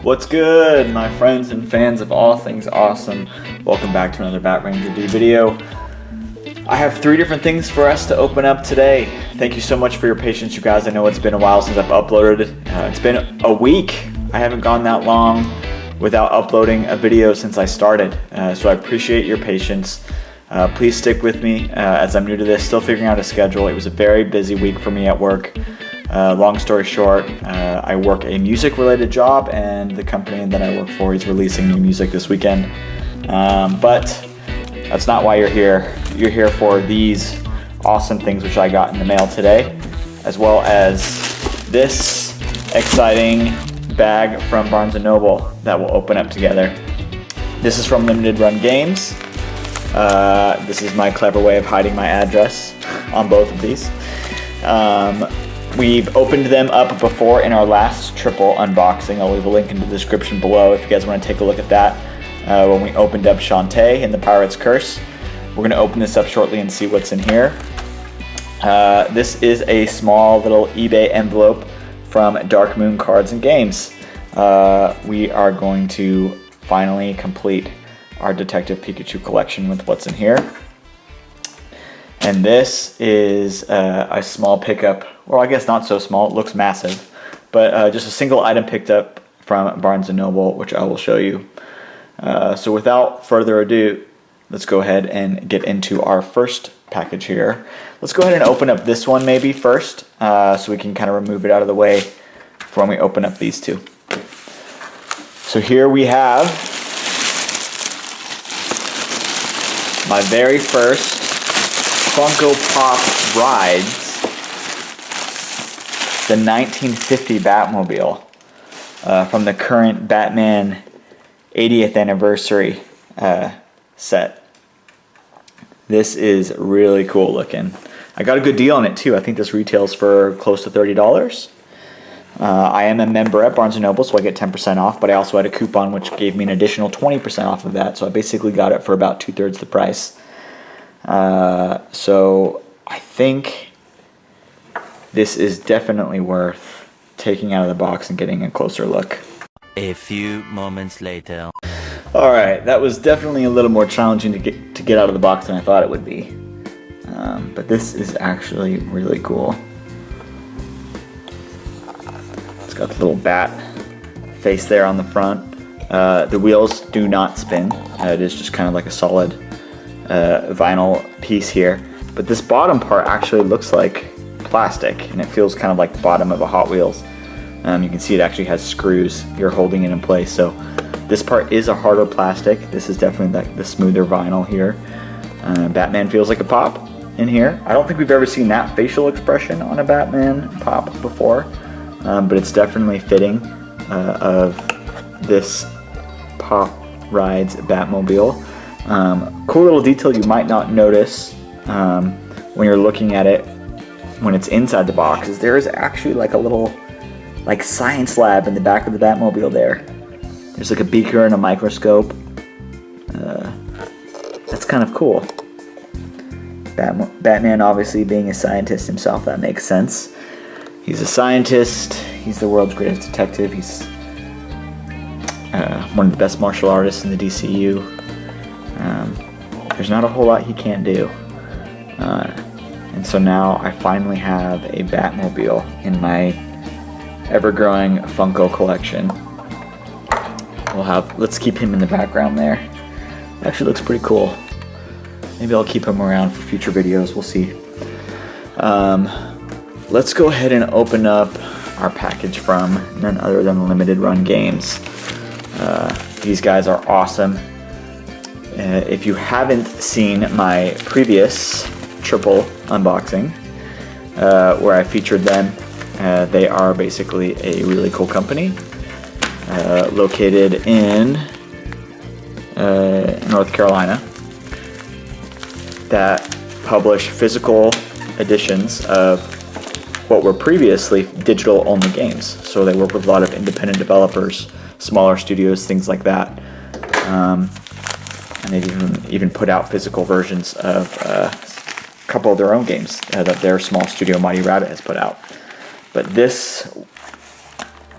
What's good, my friends and fans of all things awesome? Welcome back to another Bat Ranger D video. I have 3 different things for us to open up today. Thank you so much for your patience, you guys. I know it's been a while since I've uploaded. It's been a week. I haven't gone that long without uploading a video since I started. So I appreciate your patience. Please stick with me as I'm new to this, still figuring out a schedule. It was a very busy week for me at work. Long story short, I work a music-related job, and the company that I work for is releasing new music this weekend. But that's not why you're here. You're here for these awesome things which I got in the mail today, as well as this exciting bag from Barnes & Noble that we'll open up together. This is from Limited Run Games. This is my clever way of hiding my address on both of these. We've opened them up before in our last triple unboxing. I'll leave a link in the description below if you guys want to take a look at that. When we opened up Shantae and the Pirate's Curse. We're going to open this up shortly and see what's in here. This is a small little eBay envelope from Dark Moon Cards and Games. We are going to finally complete our Detective Pikachu collection with what's in here. And this is a small pickup, well, I guess not so small, it looks massive, but just a single item picked up from Barnes & Noble, which I will show you. So without further ado, let's go ahead and get into our first package here. Let's go ahead and open up this one maybe first, so we can kind of remove it out of the way before we open up these two. So here we have my very first Funko Pop rides, the 1950 Batmobile from the current Batman 80th anniversary set. This is really cool looking. I got a good deal on it too. I think this retails for close to $30. I am a member at Barnes & Noble, so I get 10% off, but I also had a coupon which gave me an additional 20% off of that, so I basically got it for about 2/3 the price. So I think this is definitely worth taking out of the box and getting a closer look. A few moments later. Alright, that was definitely a little more challenging to get out of the box than I thought it would be. But this is actually really cool. It's got the little bat face there on the front. The wheels do not spin. It is just kind of like a solid vinyl piece here, but this bottom part actually looks like plastic, and it feels kind of like the bottom of a Hot Wheels. You can see it actually has screws here holding it in place, so this part is a harder plastic. This is definitely like the smoother vinyl here. Batman feels like a pop in here. I don't think we've ever seen that facial expression on a Batman pop before, but it's definitely fitting of this Pop Rides Batmobile. Cool little detail you might not notice when you're looking at it when it's inside the box is there is actually like a little science lab in the back of the Batmobile there. There's like a beaker and a microscope. That's kind of cool. Batman obviously being a scientist himself, that makes sense. He's a scientist, he's the world's greatest detective, he's one of the best martial artists in the DCU. There's not a whole lot he can't do. And so now I finally have a Batmobile in my ever-growing Funko collection. Let's keep him in the background there. Actually looks pretty cool. Maybe I'll keep him around for future videos, we'll see. Let's go ahead and open up our package from none other than Limited Run Games. These guys are awesome. If you haven't seen my previous triple unboxing, where I featured them, they are basically a really cool company located in North Carolina that publish physical editions of what were previously digital-only games. So they work with a lot of independent developers, smaller studios, things like that. And they've even put out physical versions of a couple of their own games that their small studio Mighty Rabbit has put out. But this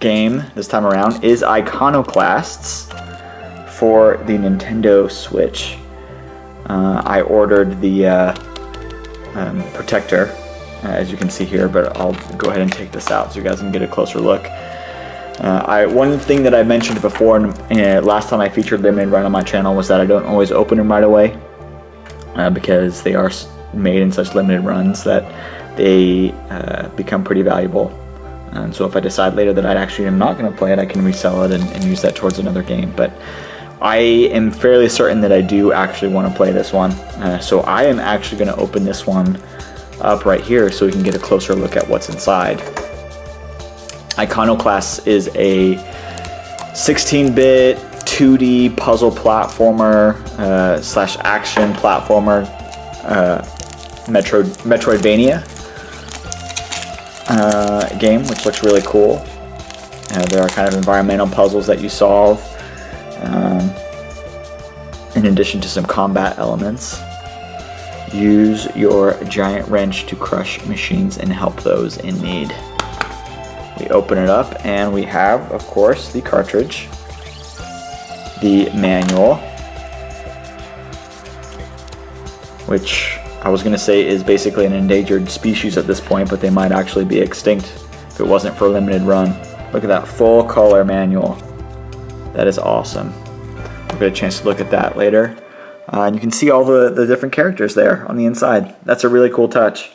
game this time around is Iconoclasts for the Nintendo Switch. I ordered the protector, as you can see here, but I'll go ahead and take this out so you guys can get a closer look. One thing that I mentioned before, last time I featured limited run on my channel, was that I don't always open them right away because they are made in such limited runs that they become pretty valuable. And so if I decide later that I actually am not going to play it, I can resell it and use that towards another game. But I am fairly certain that I do actually want to play this one. So I am actually going to open this one up right here so we can get a closer look at what's inside. Iconoclasts is a 16-bit 2D puzzle platformer slash action platformer, Metroidvania game, which looks really cool. There are kind of environmental puzzles that you solve, in addition to some combat elements. Use your giant wrench to crush machines and help those in need. We open it up and we have, of course, the cartridge, the manual, which I was going to say is basically an endangered species at this point, but they might actually be extinct if it wasn't for a limited run. Look at that full color manual. That is awesome. We'll get a chance to look at that later. And you can see all the different characters there on the inside. That's a really cool touch.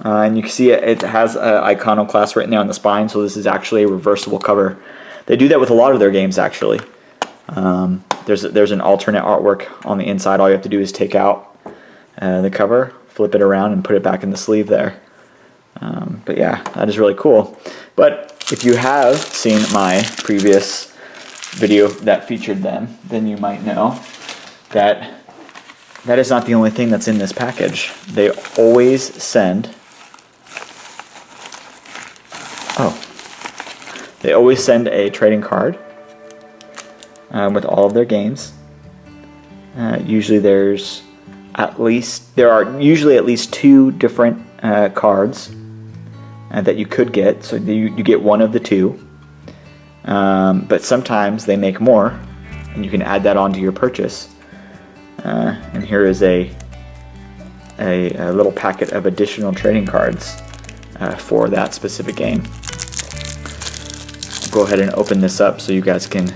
And you can see it has Iconoclast written there on the spine, so this is actually a reversible cover. They do that with a lot of their games, actually. There's an alternate artwork on the inside. All you have to do is take out the cover, flip it around, and put it back in the sleeve there. But yeah, that is really cool. But if you have seen my previous video that featured them, then you might know that that is not the only thing that's in this package. They always send... They always send a trading card with all of their games. Usually there are usually at least 2 different cards that you could get, so you get one of the 2. But sometimes they make more, and you can add that onto your purchase. And here is a little packet of additional trading cards for that specific game. I'll go ahead and open this up so you guys can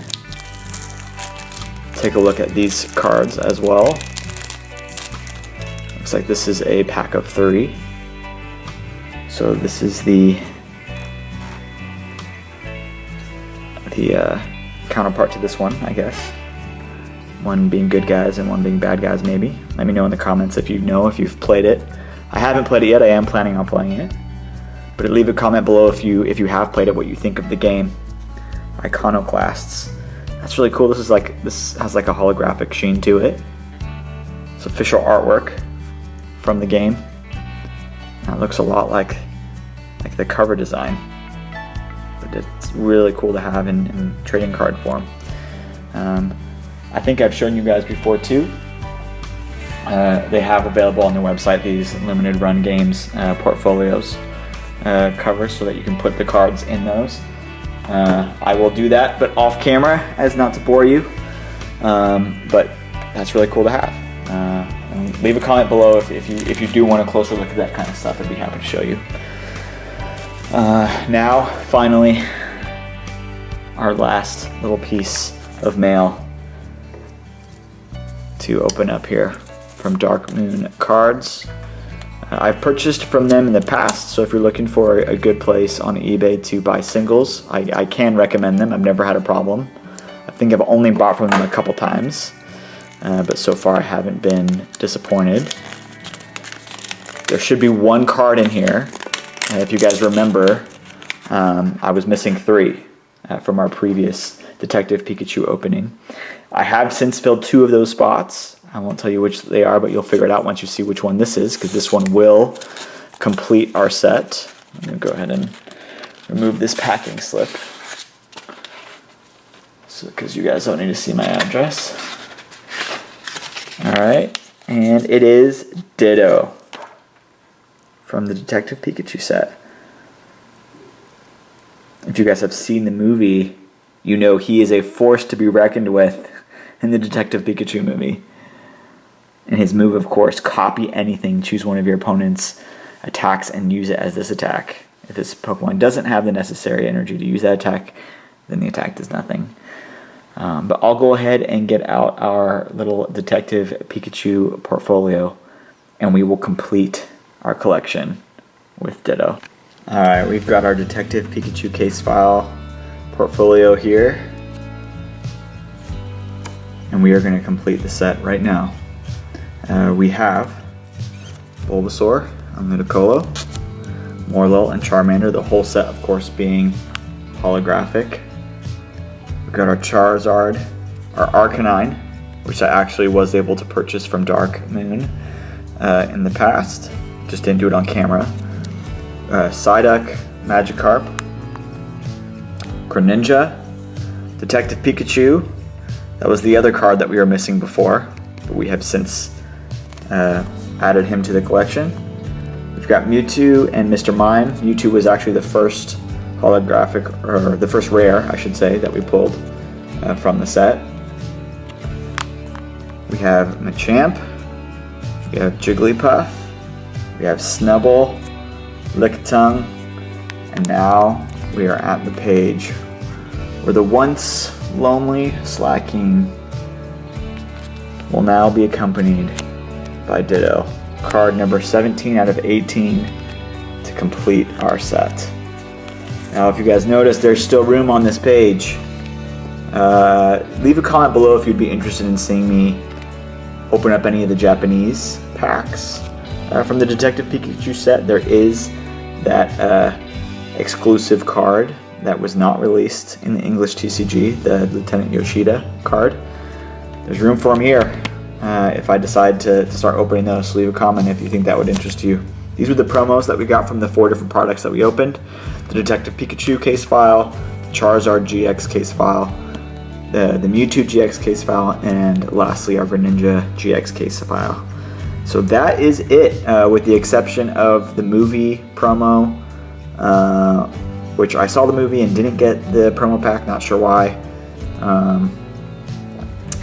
take a look at these cards as well. Looks like this is a pack of 3. So this is the counterpart to this one, I guess. One being good guys and one being bad guys, maybe. Let me know in the comments if you've played it. I haven't played it yet. I am planning on playing it. But leave a comment below if you have played it, what you think of the game. Iconoclasts. That's really cool. This has like a holographic sheen to it. It's official artwork from the game. It looks a lot like the cover design. But it's really cool to have in trading card form. I think I've shown you guys before too. They have available on their website these limited run games portfolios covers so that you can put the cards in those. I will do that, but off camera, as not to bore you. But that's really cool to have. And leave a comment below if you do want a closer look at that kind of stuff. I'd be happy to show you. Now, finally, our last little piece of mail to open up here from Dark Moon Cards. I've purchased from them in the past, so if you're looking for a good place on eBay to buy singles, I can recommend them. I've never had a problem. I think I've only bought from them a couple times, but so far I haven't been disappointed. There should be 1 card in here. If you guys remember, I was missing 3 from our previous Detective Pikachu opening. I have since filled 2 of those spots. I won't tell you which they are, but you'll figure it out once you see which one this is, because this one will complete our set. I'm going to go ahead and remove this packing slip, because you guys don't need to see my address. Alright, and it is Ditto from the Detective Pikachu set. If you guys have seen the movie, you know he is a force to be reckoned with in the Detective Pikachu movie. And his move, of course, copy anything, choose one of your opponent's attacks and use it as this attack. If this Pokemon doesn't have the necessary energy to use that attack, then the attack does nothing. But I'll go ahead and get out our little Detective Pikachu portfolio, and we will complete our collection with Ditto. Alright, we've got our Detective Pikachu case file portfolio here, and we are going to complete the set right now. We have Bulbasaur, Ludicolo, Morlul, and Charmander, the whole set of course being holographic. We've got our Charizard, our Arcanine, which I actually was able to purchase from Dark Moon in the past, just didn't do it on camera. Psyduck, Magikarp, Greninja, Detective Pikachu. That was the other card that we were missing before, but we have since added him to the collection. We've got Mewtwo and Mr. Mime. Mewtwo was actually the first holographic, or the first rare, I should say, that we pulled from the set. We have Machamp, we have Jigglypuff, we have Snubbull, Lickitung, and now we are at the page where the once lonely Slaking will now be accompanied by Ditto. Card number 17 out of 18 to complete our set. Now if you guys notice, there's still room on this page. Leave a comment below if you'd be interested in seeing me open up any of the Japanese packs. From the Detective Pikachu set, there is that exclusive card that was not released in the English TCG, the Lieutenant Yoshida card. There's room for him here. If I decide to start opening those, so leave a comment if you think that would interest you. These were the promos that we got from the 4 different products that we opened. The Detective Pikachu case file, the Charizard GX case file, the Mewtwo GX case file, and lastly our Greninja GX case file. So that is it, with the exception of the movie promo, which I saw the movie and didn't get the promo pack, not sure why.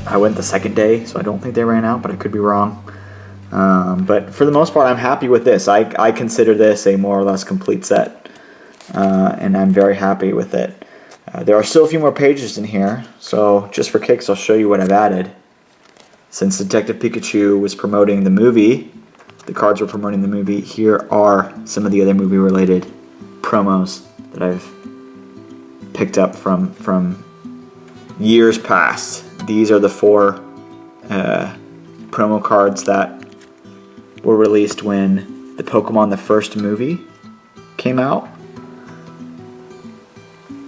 I went the second day, so I don't think they ran out, but I could be wrong. But for the most part, I'm happy with this. I consider this a more or less complete set, and I'm very happy with it. There are still a few more pages in here, so just for kicks, I'll show you what I've added. Since Detective Pikachu was promoting the movie, the cards were promoting the movie, here are some of the other movie-related promos that I've picked up from years past. These are the 4 promo cards that were released when the Pokemon the First movie came out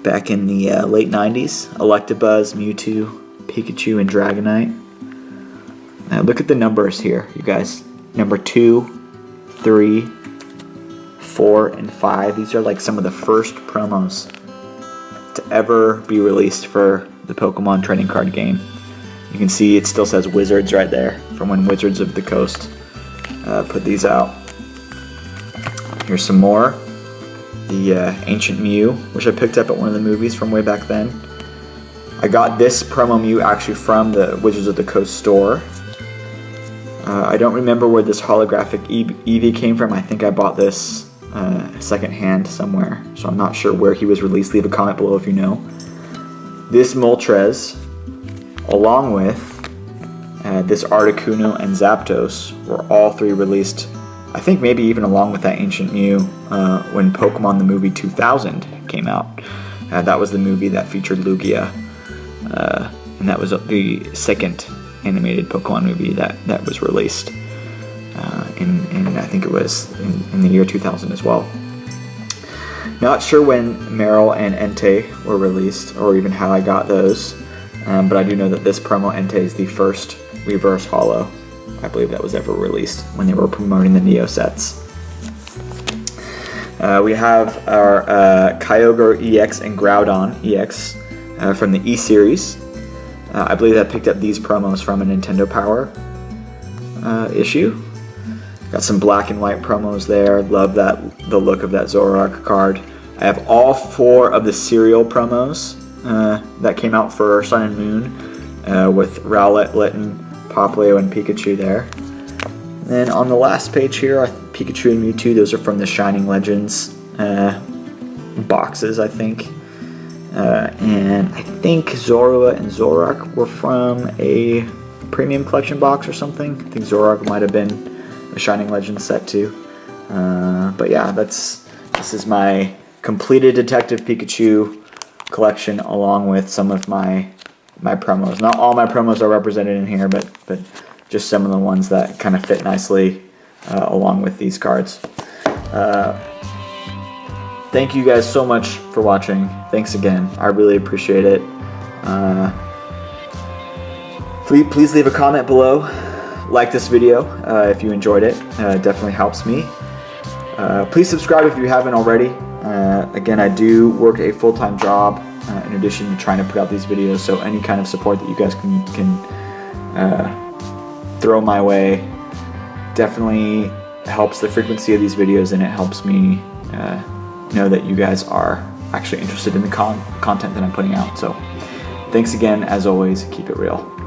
back in the late 90s. Electabuzz, Mewtwo, Pikachu, and Dragonite. Now look at the numbers here, you guys. Number 2, 3, 4, and 5. These are like some of the first promos to ever be released for the Pokemon trading card game. You can see it still says Wizards right there from when Wizards of the Coast put these out. Here's some more. The Ancient Mew, which I picked up at one of the movies from way back then. I got this promo Mew actually from the Wizards of the Coast store. I don't remember where this holographic Eevee came from. I think I bought this secondhand somewhere, so I'm not sure where he was released. Leave a comment below if you know. This Moltres, along with this Articuno and Zapdos, were all 3 released, I think maybe even along with that Ancient Mew, when Pokemon the movie 2000 came out. That was the movie that featured Lugia, and that was the second animated Pokemon movie that was released in I think it was in the year 2000 as well. Not sure when Meryl and Entei were released, or even how I got those, but I do know that this promo Entei is the first reverse holo, I believe, that was ever released when they were promoting the Neo sets. We have our Kyogre EX and Groudon EX from the E-Series. I believe I picked up these promos from a Nintendo Power issue. Got some black and white promos there. Love the look of that Zoroark card. I have all 4 of the cereal promos that came out for Sun and Moon with Rowlet, Litten, Popplio, and Pikachu there. And then on the last page here, Pikachu and Mewtwo, those are from the Shining Legends boxes, I think. And I think Zorua and Zoroark were from a premium collection box or something. I think Zoroark might have been a Shining Legends set too. But yeah, this is my completed Detective Pikachu collection along with some of my promos. Not all my promos are represented in here, but just some of the ones that kind of fit nicely along with these cards. Thank you guys so much for watching. Thanks again. I really appreciate it. Please leave a comment below. Like this video if you enjoyed it. It definitely helps me. Please subscribe if you haven't already. Again, I do work a full-time job in addition to trying to put out these videos, so any kind of support that you guys can throw my way definitely helps the frequency of these videos, and it helps me know that you guys are actually interested in the content that I'm putting out. So thanks again, as always. Keep it real.